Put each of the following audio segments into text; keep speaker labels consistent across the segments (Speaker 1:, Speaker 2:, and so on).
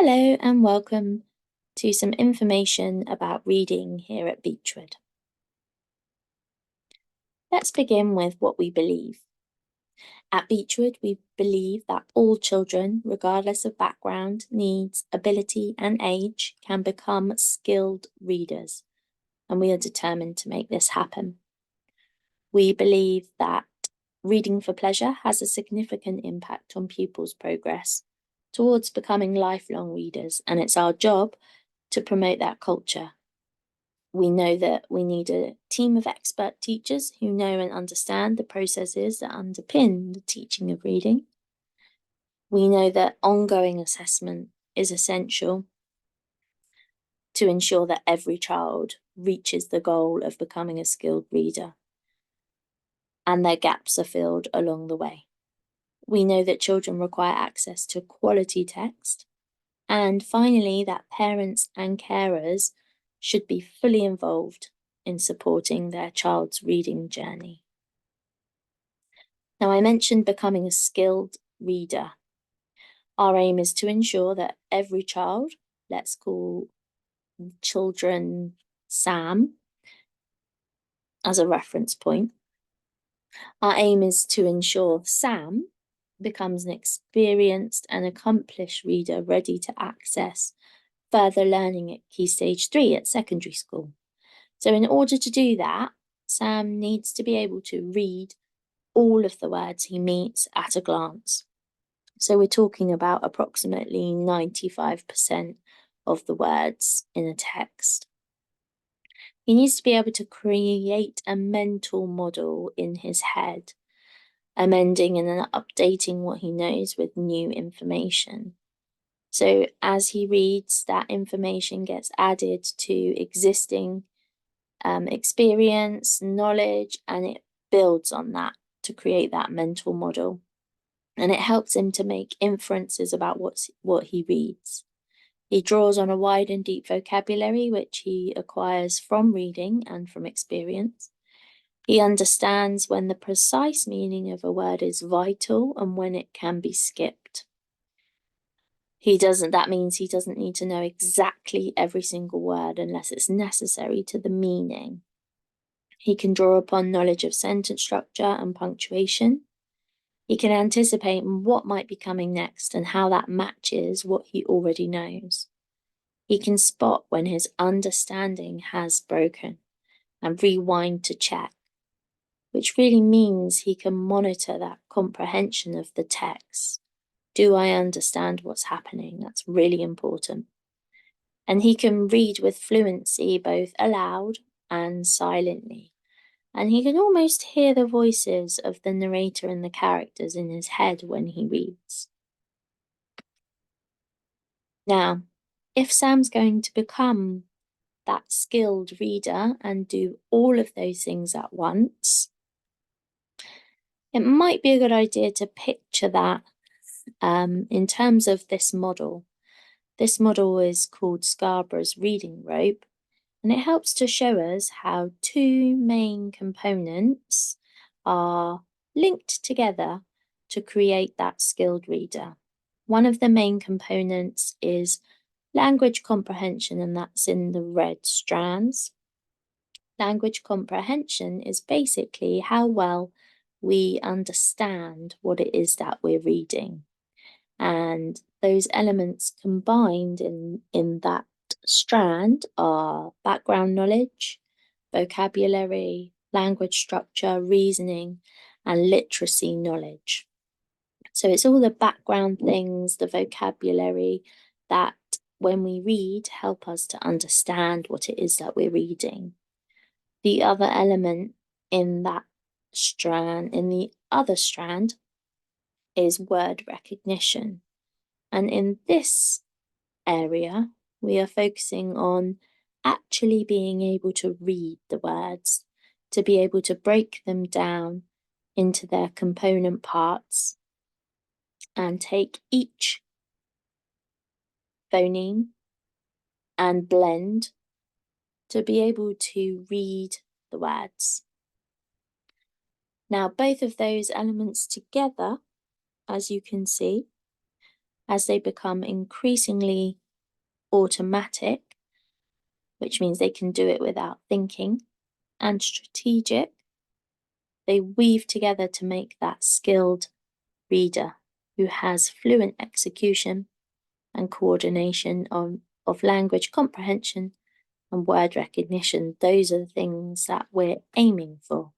Speaker 1: Hello and welcome to some information about reading here at Beechwood. Let's begin with what we believe. At Beechwood, we believe that all children, regardless of background, needs, ability and age, can become skilled readers, and we are determined to make this happen. We believe that reading for pleasure has a significant impact on pupils' progress towards becoming lifelong readers, and it's our job to promote that culture. We know that we need a team of expert teachers who know and understand the processes that underpin the teaching of reading. We know that ongoing assessment is essential to ensure that every child reaches the goal of becoming a skilled reader, and their gaps are filled along the way. We know that children require access to quality text, and finally, that parents and carers should be fully involved in supporting their child's reading journey. Now, I mentioned becoming a skilled reader. Our aim is to ensure that every child, let's call children Sam as a reference point, our aim is to ensure Sam becomes an experienced and accomplished reader ready to access further learning at Key Stage 3 at secondary school. So in order to do that, Sam needs to be able to read all of the words he meets at a glance. So we're talking about approximately 95% of the words in a text. He needs to be able to create a mental model in his head, amending and then updating what he knows with new information. So as he reads, that information gets added to existing experience, knowledge, and it builds on that to create that mental model. And it helps him to make inferences about what he reads. He draws on a wide and deep vocabulary, which he acquires from reading and from experience. He understands when the precise meaning of a word is vital and when it can be skipped. That means he doesn't need to know exactly every single word unless it's necessary to the meaning. He can draw upon knowledge of sentence structure and punctuation. He can anticipate what might be coming next and how that matches what he already knows. He can spot when his understanding has broken and rewind to check, which really means he can monitor that comprehension of the text. Do I understand what's happening? That's really important. And he can read with fluency, both aloud and silently. And he can almost hear the voices of the narrator and the characters in his head when he reads. Now, if Sam's going to become that skilled reader and do all of those things at once, it might be a good idea to picture that in terms of this model. This model is called Scarborough's reading rope, and it helps to show us how two main components are linked together to create that skilled reader. One of the main components is language comprehension, and that's in the red strands. Language comprehension is basically how well we understand what it is that we're reading. And those elements combined in that strand are background knowledge, vocabulary, language structure, reasoning, and literacy knowledge. So it's all the background things, the vocabulary that when we read help us to understand what it is that we're reading. The other element in that strand, in the other strand, is word recognition. And in this area, we are focusing on actually being able to read the words, to be able to break them down into their component parts and take each phoneme and blend to be able to read the words. Now, both of those elements together, as you can see, as they become increasingly automatic, which means they can do it without thinking, and strategic, they weave together to make that skilled reader who has fluent execution and coordination of language comprehension and word recognition. Those are the things that we're aiming for.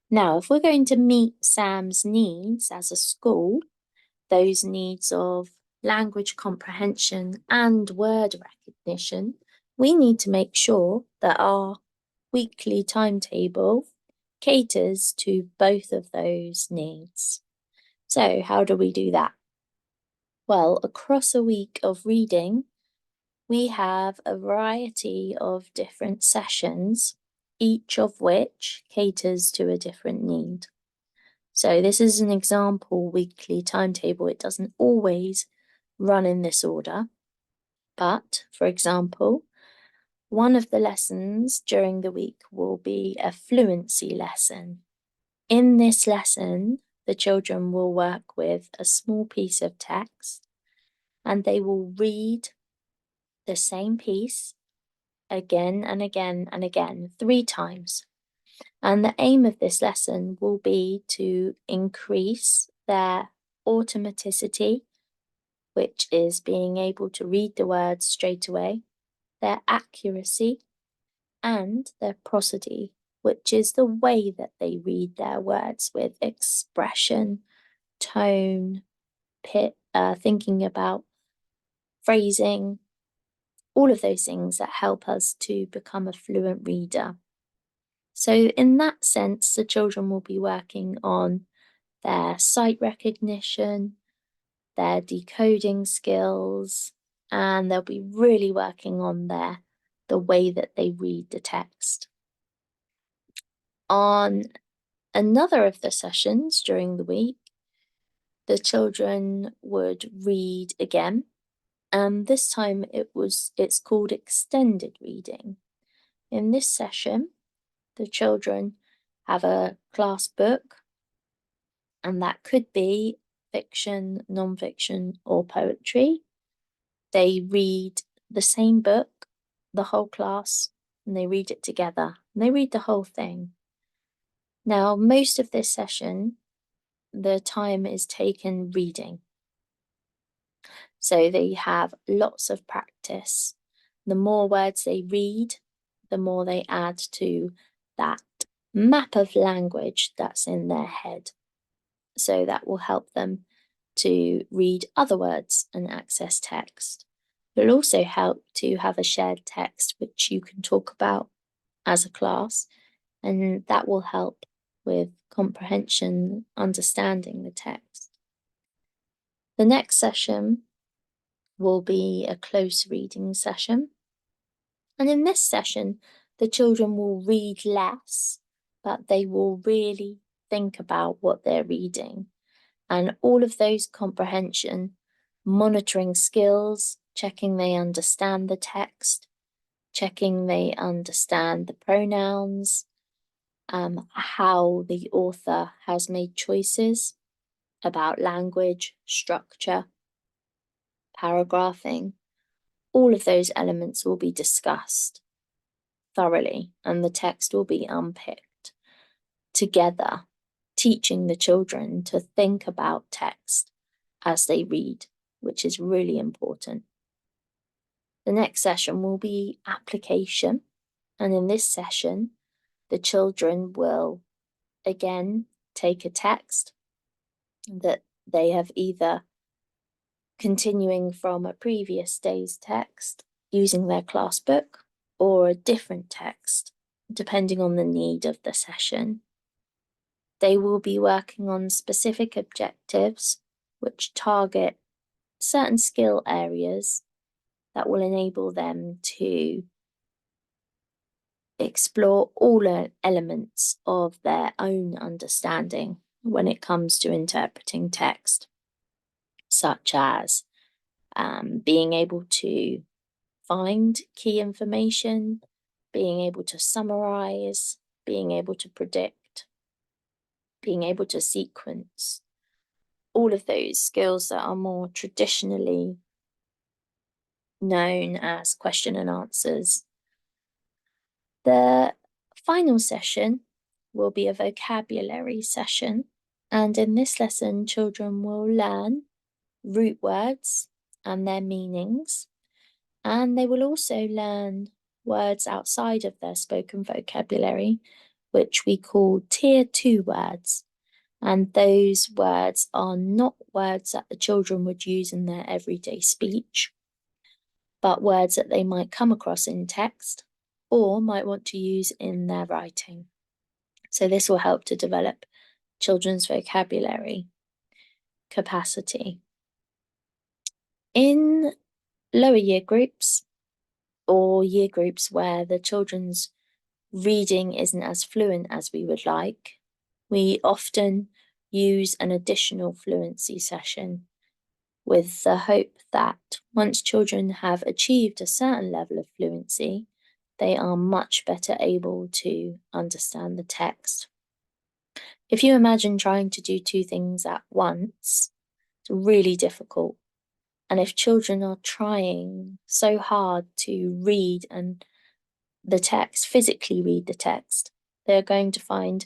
Speaker 1: Now, if we're going to meet Sam's needs as a school, those needs of language comprehension and word recognition, we need to make sure that our weekly timetable caters to both of those needs. So how do we do that? Well, across a week of reading, we have a variety of different sessions, each of which caters to a different need. So this is an example weekly timetable. It doesn't always run in this order, but for example, one of the lessons during the week will be a fluency lesson. In this lesson, the children will work with a small piece of text and they will read the same piece again and again and again, 3 times. And the aim of this lesson will be to increase their automaticity, which is being able to read the words straight away, their accuracy, and their prosody, which is the way that they read their words with expression, tone, thinking about phrasing, all of those things that help us to become a fluent reader. So in that sense, the children will be working on their sight recognition, their decoding skills, and they'll be really working on the way that they read the text. On another of the sessions during the week, the children would read again, and this time it's called extended reading. In this session, the children have a class book, and that could be fiction, non-fiction, or poetry. They read the same book, the whole class, and they read it together, and they read the whole thing. Now, most of this session, the time is taken reading. So they have lots of practice. The more words they read, the more they add to that map of language that's in their head. So that will help them to read other words and access text. It will also help to have a shared text which you can talk about as a class, and that will help with comprehension, understanding the text. The next session will be a close reading session. And in this session, the children will read less, but they will really think about what they're reading. And all of those comprehension, monitoring skills, checking they understand the text, checking they understand the pronouns, how the author has made choices about language, structure, paragraphing. All of those elements will be discussed thoroughly, and the text will be unpicked together, teaching the children to think about text as they read, which is really important. The next session will be application, and in this session, the children will again take a text that they have either continuing from a previous day's text using their class book or a different text, depending on the need of the session. They will be working on specific objectives which target certain skill areas that will enable them to explore all elements of their own understanding when it comes to interpreting text, such as being able to find key information, being able to summarize, being able to predict, being able to sequence. all of those skills that are more traditionally known as question and answers. The final session will be a vocabulary session, and in this lesson, children will learn root words and their meanings, and they will also learn words outside of their spoken vocabulary, which we call Tier 2 words. And those words are not words that the children would use in their everyday speech, but words that they might come across in text or might want to use in their writing. So this will help to develop children's vocabulary capacity. In lower year groups, or year groups where the children's reading isn't as fluent as we would like, we often use an additional fluency session with the hope that once children have achieved a certain level of fluency, they are much better able to understand the text. If you imagine trying to do two things at once, it's really difficult. And if children are trying so hard to read and the text, physically read the text, they're going to find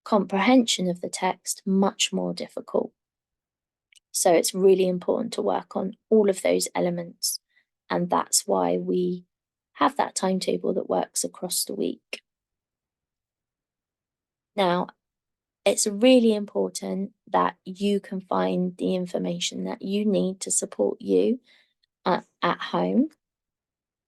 Speaker 1: comprehension of the text much more difficult. So it's really important to work on all of those elements. And that's why we have that timetable that works across the week. Now, it's really important that you can find the information that you need to support you at home.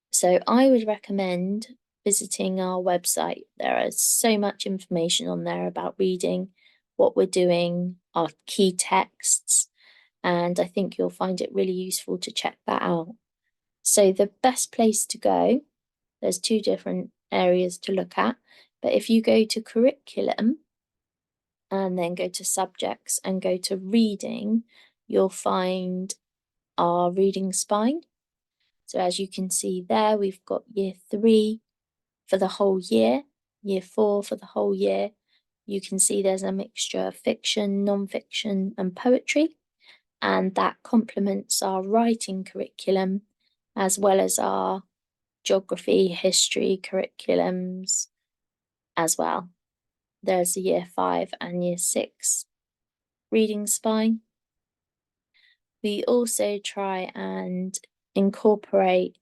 Speaker 1: So I would recommend visiting our website. There is so much information on there about reading, what we're doing, our key texts, and I think you'll find it really useful to check that out. So the best place to go, there's two different areas to look at, but if you go to curriculum and then go to subjects and go to reading, you'll find our reading spine. So as you can see there, we've got year 3 for the whole year, year 4 for the whole year. You can see there's a mixture of fiction, non-fiction, and poetry, and that complements our writing curriculum as well as our geography, history curriculums as well. There's a year 5 and year 6 reading spine. We also try and incorporate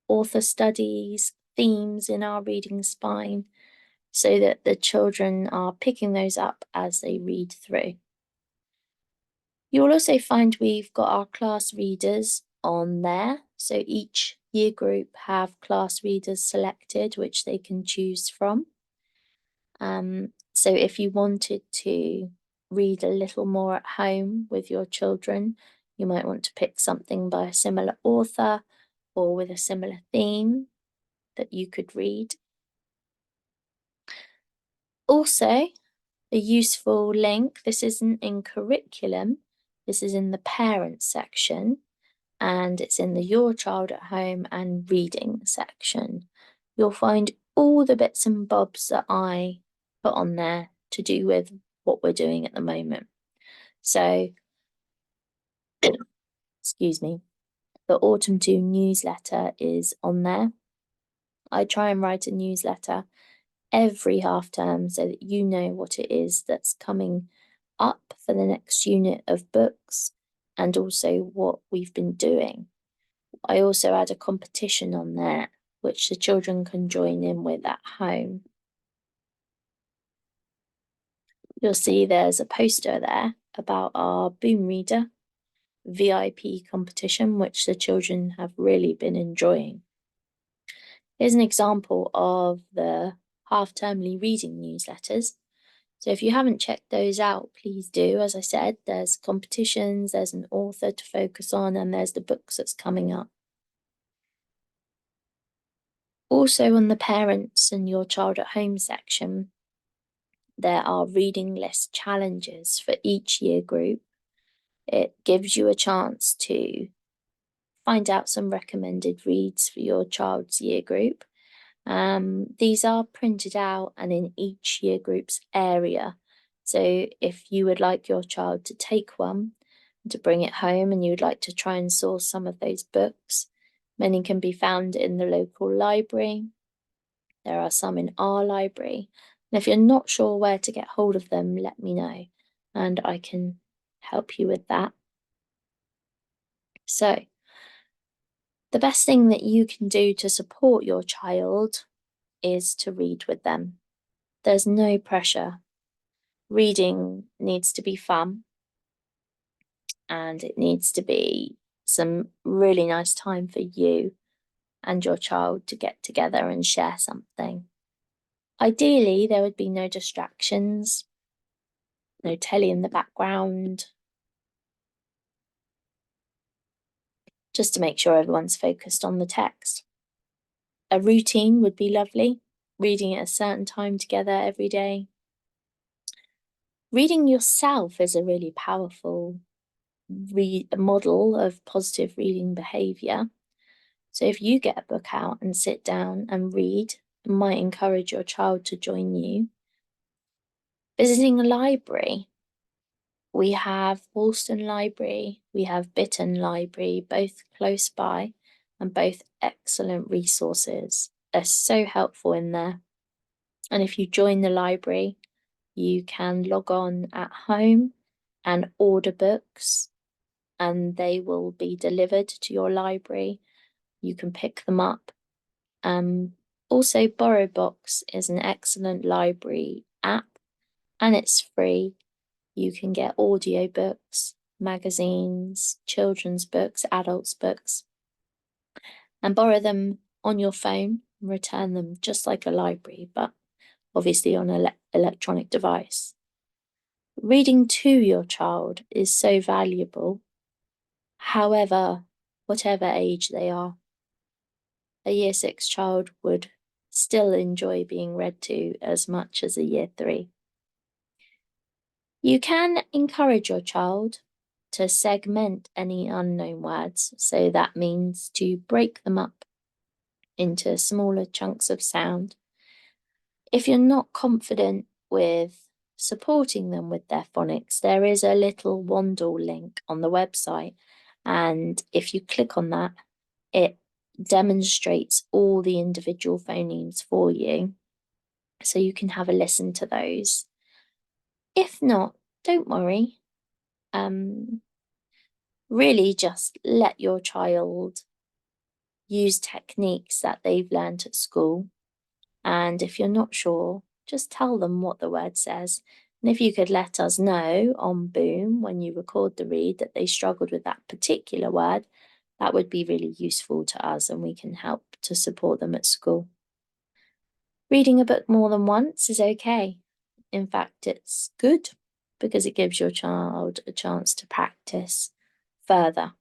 Speaker 1: author studies, themes in our reading spine so that the children are picking those up as they read through. You'll also find we've got our class readers on there. So each year group have class readers selected, which they can choose from. So if you wanted to read a little more at home with your children, you might want to pick something by a similar author or with a similar theme that you could read. Also, a useful link, this isn't in curriculum, this is in the parents section, and it's in the Your Child at Home and Reading section. You'll find all the bits and bobs that I put on there to do with what we're doing at the moment. So, excuse me, the Autumn 2 newsletter is on there. I try and write a newsletter every half term so that you know what it is that's coming up for the next unit of books and also what we've been doing. I also add a competition on there which the children can join in with at home. You'll see there's a poster there about our Boom Reader VIP competition, which the children have really been enjoying. Here's an example of the half-termly reading newsletters. So if you haven't checked those out, please do. As I said, there's competitions, there's an author to focus on, and there's the books that's coming up. Also on the parents and Your Child at Home section, there are reading list challenges for each year group. It gives you a chance to find out some recommended reads for your child's year group. These are printed out and in each year group's area, So if you would like your child to take one and to bring it home, and you would like to try and source some of those books, many can be found in the local library. There are some in our library. And if you're not sure where to get hold of them, let me know and I can help you with that. So, the best thing that you can do to support your child is to read with them. There's no pressure. Reading needs to be fun, and it needs to be some really nice time for you and your child to get together and share something. Ideally, there would be no distractions, no telly in the background, just to make sure everyone's focused on the text. A routine would be lovely, reading at a certain time together every day. Reading yourself is a really powerful model of positive reading behaviour. So if you get a book out and sit down and read, it might encourage your child to join you. Visiting a library. We have Woolston Library, we have Bitton Library, both close by and both excellent resources. They're so helpful in there. And if you join the library, you can log on at home and order books, and they will be delivered to your library. You can pick them up. Also, BorrowBox is an excellent library app, and it's free. You can get audiobooks, magazines, children's books, adults' books, and borrow them on your phone and return them just like a library, but obviously on an electronic device. Reading to your child is so valuable, however, whatever age they are. A Year 6 child would still enjoy being read to as much as a Year 3. You can encourage your child to segment any unknown words, so that means to break them up into smaller chunks of sound. If you're not confident with supporting them with their phonics, there is a little Wandle link on the website, and if you click on that, it demonstrates all the individual phonemes for you, so you can have a listen to those. If not, don't worry. Really just let your child use techniques that they've learned at school. And if you're not sure, just tell them what the word says. And if you could let us know on Boom when you record the read that they struggled with that particular word, that would be really useful to us, and we can help to support them at school. Reading a book more than once is okay. In fact, it's good because it gives your child a chance to practice further.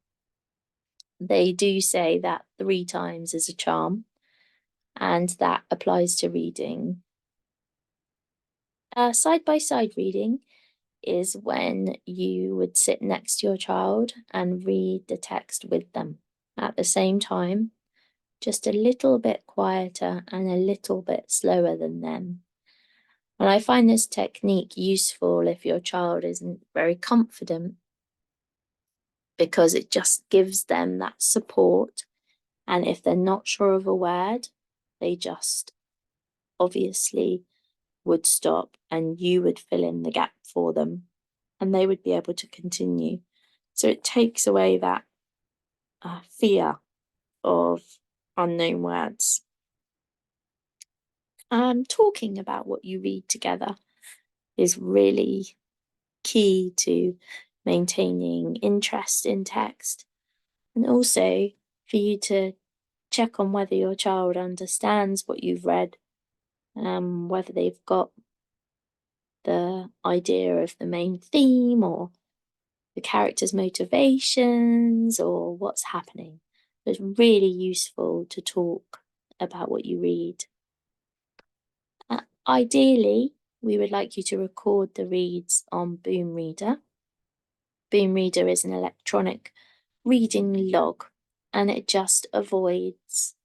Speaker 1: They do say that 3 times is a charm, and that applies to reading. Side-by-side reading is when you would sit next to your child and read the text with them at the same time, just a little bit quieter and a little bit slower than them. And I find this technique useful if your child isn't very confident, because it just gives them that support. And if they're not sure of a word, they just obviously would stop, and you would fill in the gap for them, and they would be able to continue. So it takes away that fear of unknown words. Talking about what you read together is really key to maintaining interest in text, and also for you to check on whether your child understands what you've read, whether they've got the idea of the main theme or the character's motivations or what's happening. It's really useful to talk about what you read. Ideally, we would like you to record the reads on Boom Reader. Boom Reader is an electronic reading log, and it just avoids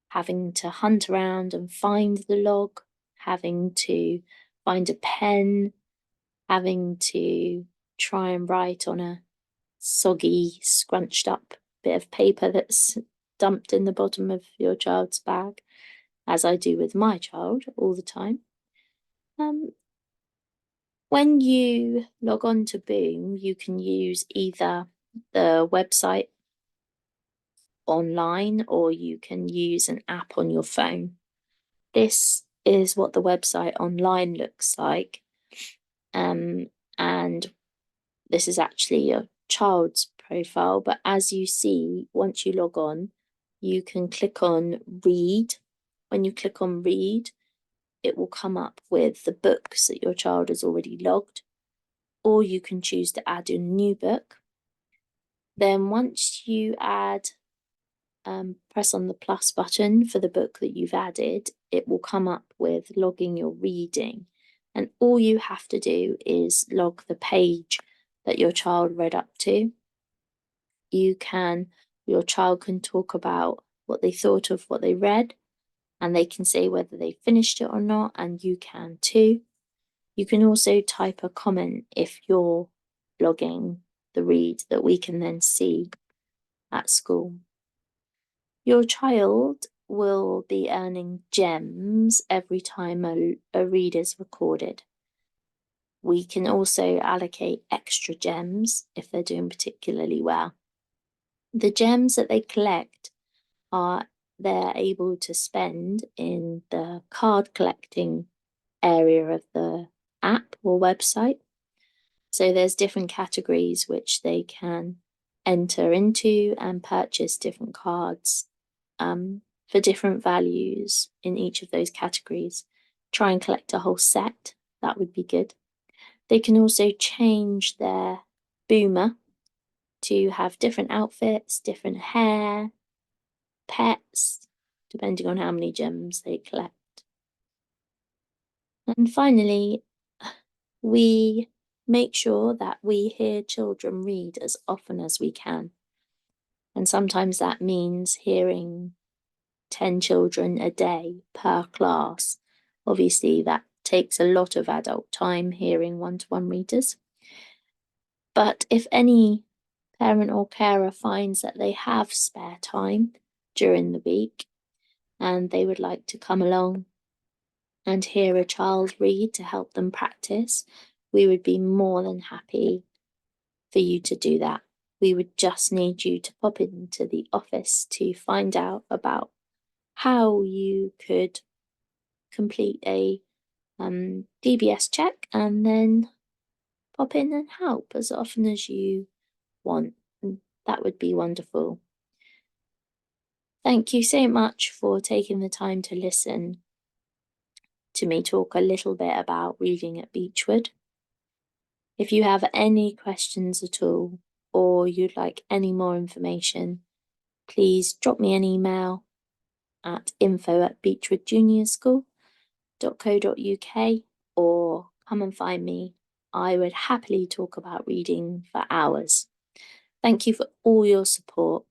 Speaker 1: having to hunt around and find the log, having to find a pen, having to try and write on a soggy, scrunched up bit of paper that's dumped in the bottom of your child's bag, as I do with my child all the time. When you log on to Boom, you can use either the website online or you can use an app on your phone. This is what the website online looks like. And this is actually your child's profile, but as you see, once you log on, you can click on Read. When you click on Read, it will come up with the books that your child has already logged, or you can choose to add a new book. Then once you add, press on the plus button for the book that you've added, it will come up with logging your reading. And all you have to do is log the page that your child read up to. Your child can talk about what they thought of what they read, and they can say whether they finished it or not, and you can too. You can also type a comment if you're logging the read that we can then see at school. Your child will be earning gems every time a read is recorded. We can also allocate extra gems if they're doing particularly well. The gems that they collect they're able to spend in the card collecting area of the app or website. So there's different categories which they can enter into and purchase different cards for different values in each of those categories. Try and collect a whole set, that would be good. They can also change their boomer to have different outfits, different hair, pets, depending on how many gems they collect. And finally, we make sure that we hear children read as often as we can. And sometimes that means hearing 10 children a day per class. Obviously, that takes a lot of adult time hearing one-to-one readers. But if any parent or carer finds that they have spare time during the week and they would like to come along and hear a child read to help them practice, we would be more than happy for you to do that. We would just need you to pop into the office to find out about how you could complete a DBS check and then pop in and help as often as you want. That would be wonderful. Thank you so much for taking the time to listen to me talk a little bit about reading at Beechwood. If you have any questions at all or you'd like any more information, please drop me an email at info@beechwoodjuniorschool.co.uk or come and find me. I would happily talk about reading for hours. Thank you for all your support.